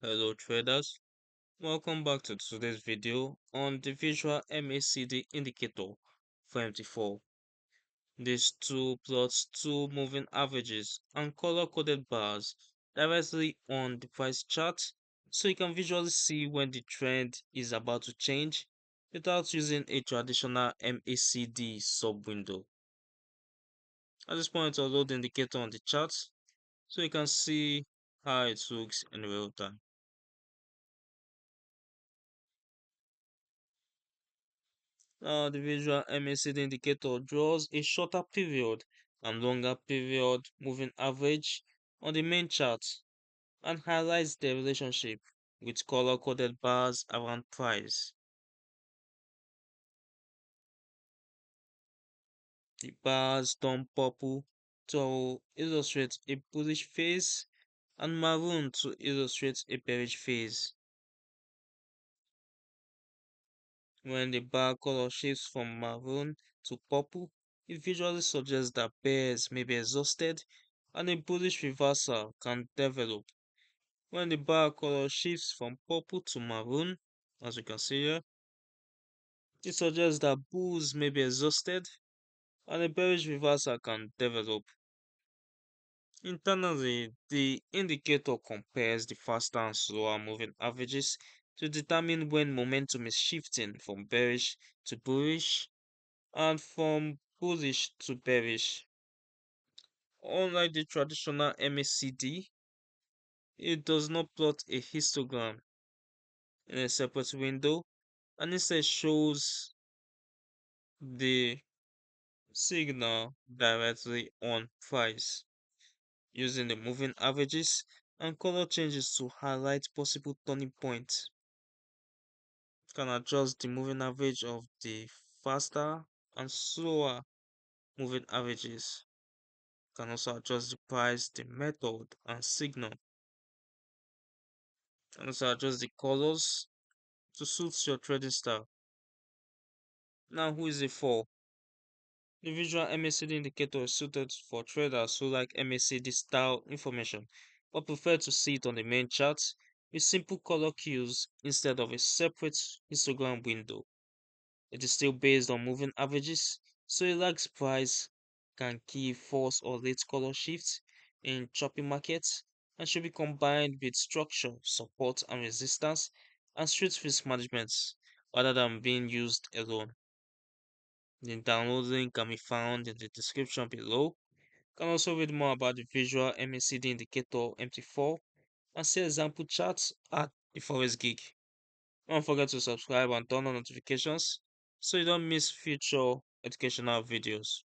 Hello traders, welcome back to today's video on the visual MACD indicator for MT4. This tool plots two moving averages and color-coded bars directly on the price chart so you can visually see when the trend is about to change without using a traditional MACD sub-window. At this point, I'll load the indicator on the chart so you can see how it looks in real time. Now, the visual MACD indicator draws a shorter period and longer period moving average on the main chart and highlights the relationship with color-coded bars around price. The bars turn purple to illustrate a bullish phase and maroon to illustrate a bearish phase. When the bar color shifts from maroon to purple, it visually suggests that bears may be exhausted and a bullish reversal can develop. When the bar color shifts from purple to maroon, as you can see here, it suggests that bulls may be exhausted and a bearish reversal can develop. Internally, the indicator compares the faster and slower moving averages to determine when momentum is shifting from bearish to bullish and from bullish to bearish. Unlike the traditional MACD, it does not plot a histogram in a separate window and instead shows the signal directly on price using the moving averages and color changes to highlight possible turning points. You can adjust the moving average of the faster and slower moving averages. You can also adjust the price, the method, and signal. You can also adjust the colors to suit your trading style. Now, who is it for? The visual MACD indicator is suited for traders who like MACD style information but prefer to see it on the main chart with simple color cues instead of a separate histogram window. It is still based on moving averages, so it likes price, can key false or late color shifts in choppy markets, and should be combined with structure, support and resistance, and street risk management rather than being used alone. The download link can be found in the description below. You can also read more about the visual MACD indicator MT4 and see example charts at the Forex Geek. Don't forget to subscribe and turn on notifications so you don't miss future educational videos.